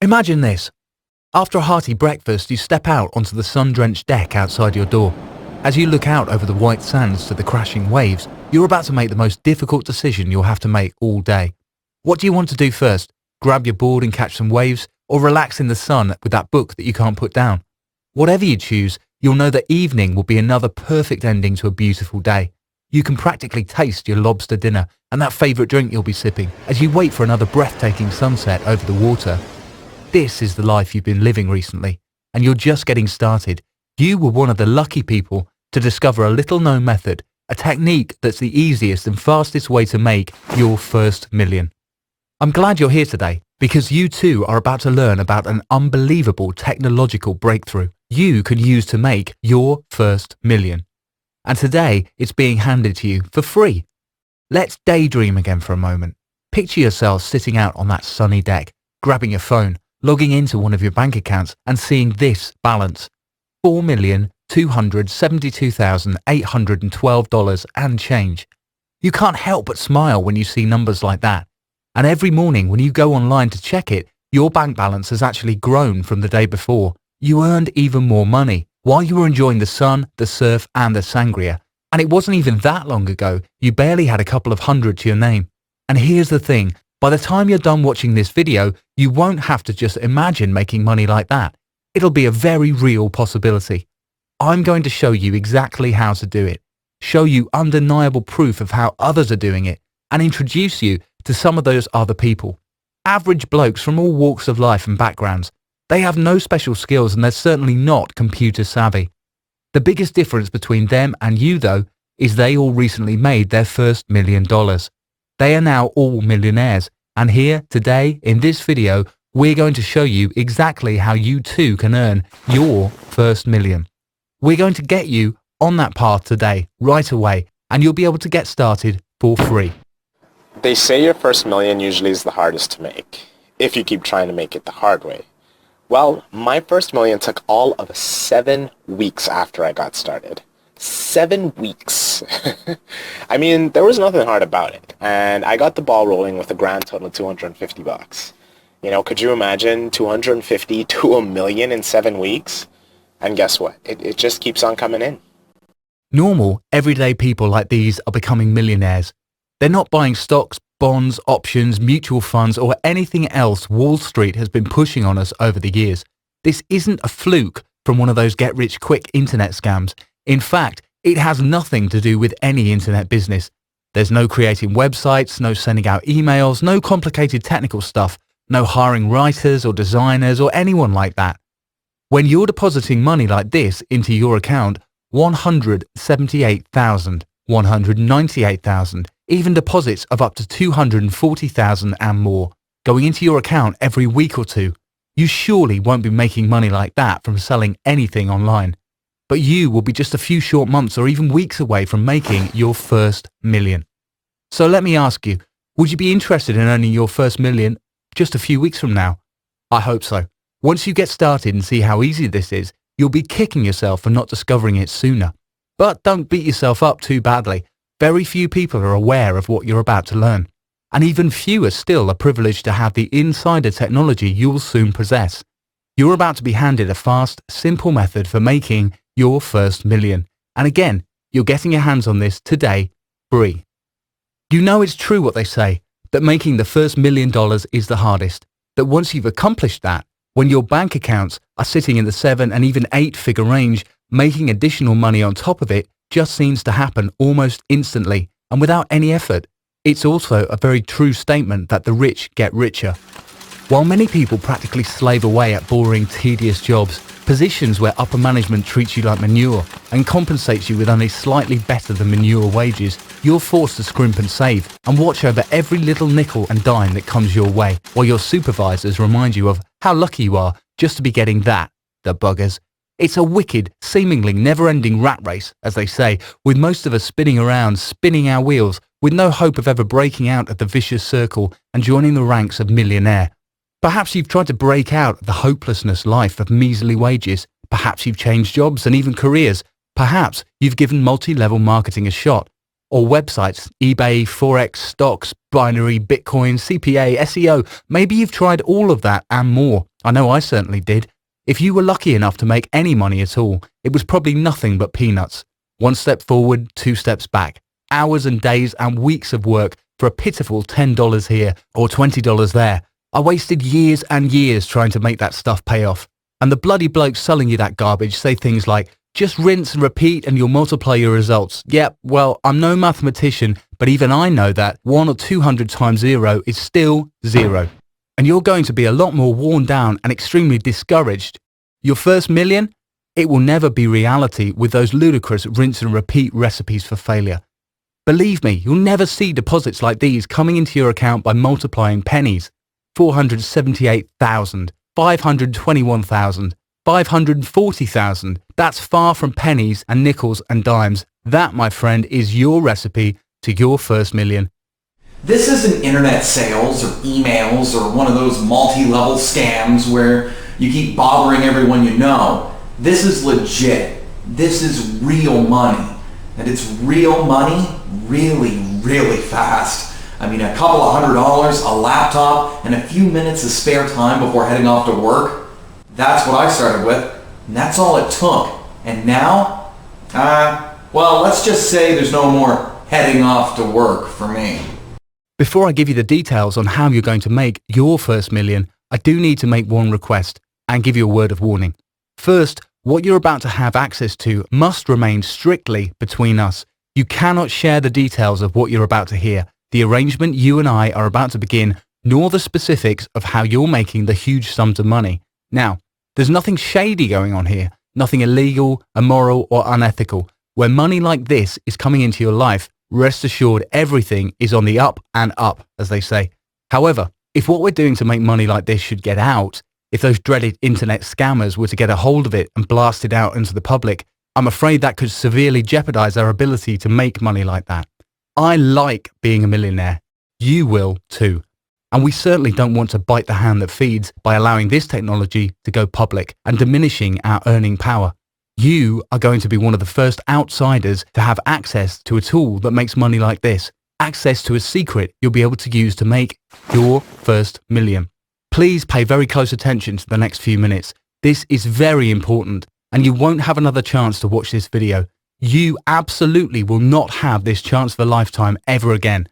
Imagine this. After a hearty breakfast, you step out onto the sun-drenched deck outside your door. As you look out over the white sands to the crashing waves, you're about to make the most difficult decision you'll have to make all day. What do you want to do first? Grab your board and catch some waves, or relax in the sun with that book that you can't put down? Whatever you choose, you'll know that evening will be another perfect ending to a beautiful day. You can practically taste your lobster dinner and that favourite drink you'll be sipping as you wait for another breathtaking sunset over the water. This is the life you've been living recently, and you're just getting started. You were one of the lucky people to discover a little-known method, a technique that's the easiest and fastest way to make your first million. I'm glad you're here today, because you too are about to learn about an unbelievable technological breakthrough you can use to make your first million. And today, it's being handed to you for free. Let's daydream again for a moment. Picture yourself sitting out on that sunny deck, grabbing your phone, logging into one of your bank accounts and seeing this balance, $4,272,812 and change. You can't help but smile when you see numbers like that. And every morning when you go online to check it, your bank balance has actually grown from the day before. You earned even more money while you were enjoying the sun, the surf and the sangria. And it wasn't even that long ago, you barely had a couple of hundred to your name. And here's the thing, by the time you're done watching this video, you won't have to just imagine making money like that. It'll be a very real possibility. I'm going to show you exactly how to do it, show you undeniable proof of how others are doing it, and introduce you to some of those other people. Average blokes from all walks of life and backgrounds. They have no special skills and they're certainly not computer savvy. The biggest difference between them and you though, is they all recently made their first $1 million. They are now all millionaires, and here today in this video we're going to show you exactly how you too can earn your first million. We're going to get you on that path today, right away, and you'll be able to get started for free. They say your first million usually is the hardest to make, if you keep trying to make it the hard way. Well, my first million took all of 7 weeks after I got started. 7 weeks. I mean, there was nothing hard about it, and I got the ball rolling with a grand total of $250. You know, could you imagine 250 to $1 million in 7 weeks? And guess what? It just keeps on coming in. Normal, everyday people like these are becoming millionaires. They're not buying stocks, bonds, options, mutual funds, or anything else Wall Street has been pushing on us over the years. This isn't a fluke from one of those get-rich-quick internet scams. In fact, it has nothing to do with any internet business. There's no creating websites, no sending out emails, no complicated technical stuff, no hiring writers or designers or anyone like that. When you're depositing money like this into your account, 178,000, 198,000, even deposits of up to 240,000 and more, going into your account every week or two, you surely won't be making money like that from selling anything online. But you will be just a few short months or even weeks away from making your first million. So let me ask you, would you be interested in earning your first million just a few weeks from now? I hope so. Once you get started and see how easy this is, you'll be kicking yourself for not discovering it sooner. But don't beat yourself up too badly. Very few people are aware of what you're about to learn. And even fewer still are privileged to have the insider technology you'll soon possess. You're about to be handed a fast, simple method for making your first million. And again, you're getting your hands on this today, free. You know it's true what they say, that making the first $1 million is the hardest. That once you've accomplished that, when your bank accounts are sitting in the 7 and even 8-figure range, making additional money on top of it just seems to happen almost instantly and without any effort. It's also a very true statement that the rich get richer. While many people practically slave away at boring, tedious jobs, positions where upper management treats you like manure and compensates you with only slightly better than manure wages, you're forced to scrimp and save and watch over every little nickel and dime that comes your way, while your supervisors remind you of how lucky you are just to be getting that, the buggers. It's a wicked, seemingly never-ending rat race, as they say, with most of us spinning around, spinning our wheels, with no hope of ever breaking out of the vicious circle and joining the ranks of millionaire. Perhaps you've tried to break out of the hopelessness life of measly wages. Perhaps you've changed jobs and even careers. Perhaps you've given multi-level marketing a shot. Or websites, eBay, Forex, stocks, binary, Bitcoin, CPA, SEO. Maybe you've tried all of that and more. I know I certainly did. If you were lucky enough to make any money at all, it was probably nothing but peanuts. One step forward, two steps back. Hours and days and weeks of work for a pitiful $10 here or $20 there. I wasted years and years trying to make that stuff pay off. And the bloody blokes selling you that garbage say things like, just rinse and repeat and you'll multiply your results. Yep, well, I'm no mathematician, but even I know that 1 or 200 times 0 is still 0. And you're going to be a lot more worn down and extremely discouraged. Your first million? It will never be reality with those ludicrous rinse and repeat recipes for failure. Believe me, you'll never see deposits like these coming into your account by multiplying pennies. 478,000, 521,000, 540,000. That's far from pennies and nickels and dimes. That, my friend, is your recipe to your first million. This isn't internet sales or emails or one of those multi-level scams where you keep bothering everyone you know. This is legit. This is real money. And it's real money really, really fast. I mean, a couple of $100, a laptop, and a few minutes of spare time before heading off to work. That's what I started with, and that's all it took. And now, well, let's just say there's no more heading off to work for me. Before I give you the details on how you're going to make your first million, I do need to make one request and give you a word of warning. First, what you're about to have access to must remain strictly between us. You cannot share the details of what you're about to hear, the arrangement you and I are about to begin, nor the specifics of how you're making the huge sums of money. Now, there's nothing shady going on here, nothing illegal, immoral, or unethical. When money like this is coming into your life, rest assured everything is on the up and up, as they say. However, if what we're doing to make money like this should get out, if those dreaded internet scammers were to get a hold of it and blast it out into the public, I'm afraid that could severely jeopardize our ability to make money like that. I like being a millionaire. You will too. And we certainly don't want to bite the hand that feeds by allowing this technology to go public and diminishing our earning power. You are going to be one of the first outsiders to have access to a tool that makes money like this, access to a secret you'll be able to use to make your first million. Please pay very close attention to the next few minutes. This is very important, and you won't have another chance to watch this video. You absolutely will not have this chance of a lifetime ever again.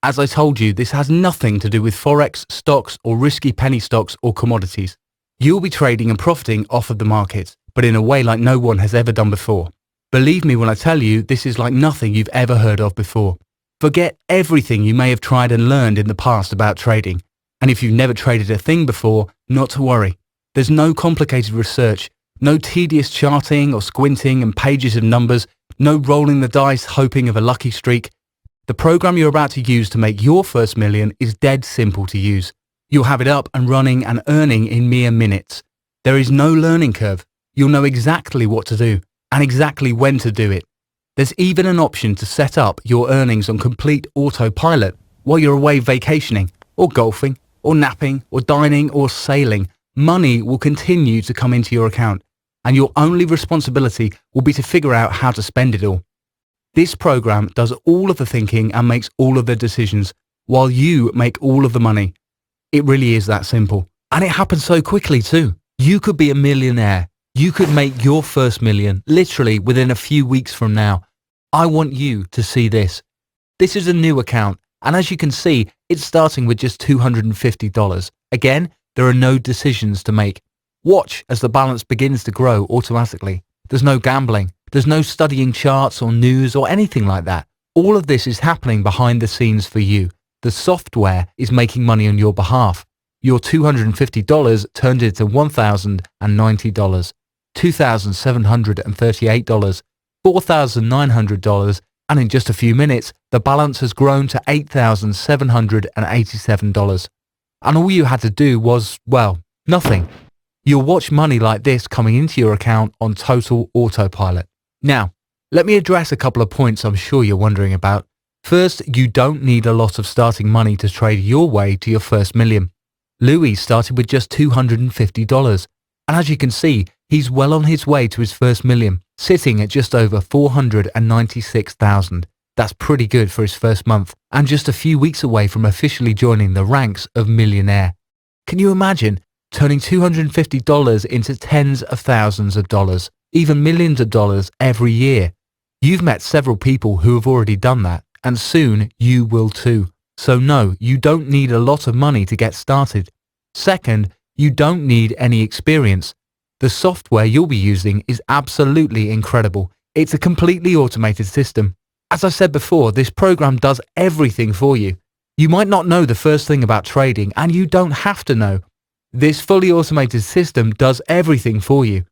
As I told you, this has nothing to do with Forex, stocks, or risky penny stocks or commodities. You'll be trading and profiting off of the markets, but in a way like no one has ever done before. Believe me when I tell you, this is like nothing you've ever heard of before. Forget everything you may have tried and learned in the past about trading. And if you've never traded a thing before, not to worry. There's no complicated research, no tedious charting or squinting and pages of numbers, no rolling the dice hoping of a lucky streak. The program you're about to use to make your first million is dead simple to use. You'll have it up and running and earning in mere minutes. There is no learning curve. You'll know exactly what to do and exactly when to do it. There's even an option to set up your earnings on complete autopilot while you're away vacationing or golfing or napping or dining or sailing. Money will continue to come into your account, and your only responsibility will be to figure out how to spend it all. This program does all of the thinking and makes all of the decisions, while you make all of the money. It really is that simple. And it happens so quickly too. You could be a millionaire. You could make your first million literally within a few weeks from now. I want you to see this. This is a new account, and as you can see, it's starting with just $250. Again, there are no decisions to make. Watch as the balance begins to grow automatically. There's no gambling. There's no studying charts or news or anything like that. All of this is happening behind the scenes for you. The software is making money on your behalf. Your $250 turned into $1,090, $2,738, $4,900, and in just a few minutes, the balance has grown to $8,787. And all you had to do was, well, nothing. You'll watch money like this coming into your account on total autopilot. Now, let me address a couple of points I'm sure you're wondering about. First, you don't need a lot of starting money to trade your way to your first million. Louis started with just $250. And as you can see, he's well on his way to his first million, sitting at just over $496,000. That's pretty good for his first month, and just a few weeks away from officially joining the ranks of millionaire. Can you imagine? turning $250 into tens of thousands of dollars, even millions of dollars every year. You've met several people who have already done that, and soon you will too. So no, you don't need a lot of money to get started. Second, you don't need any experience. The software you'll be using is absolutely incredible. It's a completely automated system. As I said before, this program does everything for you. You might not know the first thing about trading, and you don't have to know. This fully automated system does everything for you.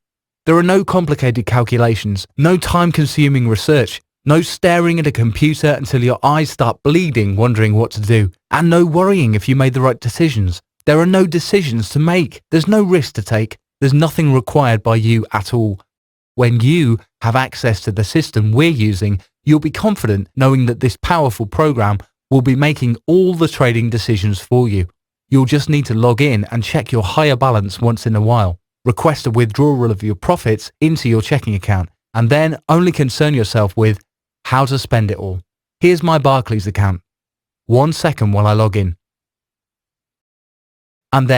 There are no complicated calculations, no time-consuming research, no staring at a computer until your eyes start bleeding wondering what to do, and no worrying if you made the right decisions. There are no decisions to make. There's no risk to take. There's nothing required by you at all. When you have access to the system we're using, you'll be confident knowing that this powerful program will be making all the trading decisions for you. You'll just need to log in and check your higher balance once in a while. Request a withdrawal of your profits into your checking account, and then only concern yourself with how to spend it all. Here's my Barclays account. 1 second while I log in. And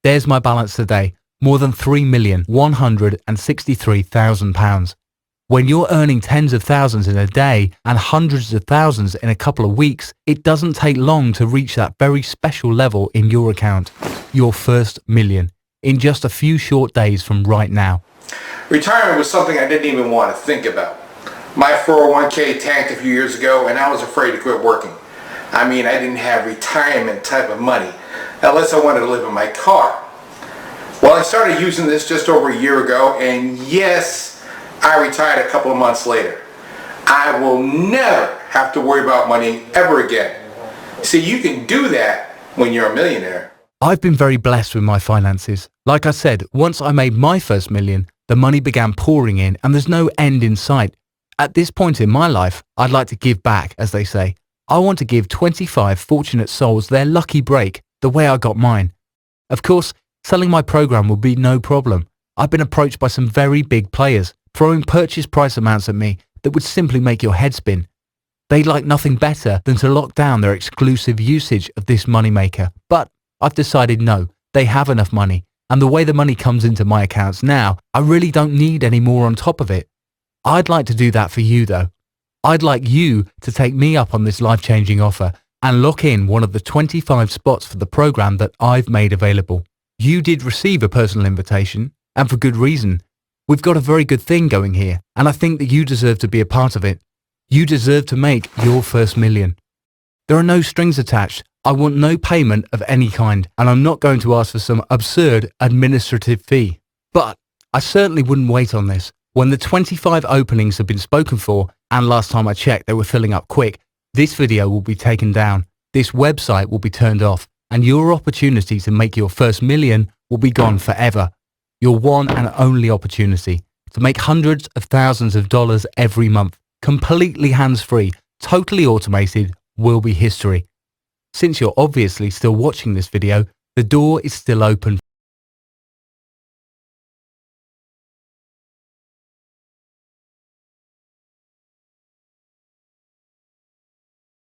there's my balance today. More than £3,163,000. When you're earning tens of thousands in a day and hundreds of thousands in a couple of weeks, it doesn't take long to reach that very special level in your account, your first million, in just a few short days from right now. Retirement was something I didn't even want to think about. My 401k tanked a few years ago and I was afraid to quit working. I mean, I didn't have retirement type of money, unless I wanted to live in my car. Well, I started using this just over a year ago, and yes, I retired a couple of months later. I will never have to worry about money ever again. See, you can do that when you're a millionaire. I've been very blessed with my finances. Like I said, once I made my first million, the money began pouring in and there's no end in sight. At this point in my life, I'd like to give back, as they say. I want to give 25 fortunate souls their lucky break, the way I got mine. Of course, selling my program will be no problem. I've been approached by some very big players, throwing purchase price amounts at me that would simply make your head spin. They'd like nothing better than to lock down their exclusive usage of this moneymaker. But I've decided no, they have enough money, and the way the money comes into my accounts now, I really don't need any more on top of it. I'd like to do that for you though. I'd like you to take me up on this life-changing offer and lock in one of the 25 spots for the program that I've made available. You did receive a personal invitation, and for good reason. We've got a very good thing going here, and I think that you deserve to be a part of it. You deserve to make your first million. There are no strings attached. I want no payment of any kind, and I'm not going to ask for some absurd administrative fee. But I certainly wouldn't wait on this. When the 25 openings have been spoken for, and last time I checked they were filling up quick, this video will be taken down, this website will be turned off, and your opportunity to make your first million will be gone forever. Your one and only opportunity to make hundreds of thousands of dollars every month, completely hands-free, totally automated, will be history. Since you're obviously still watching this video, the door is still open.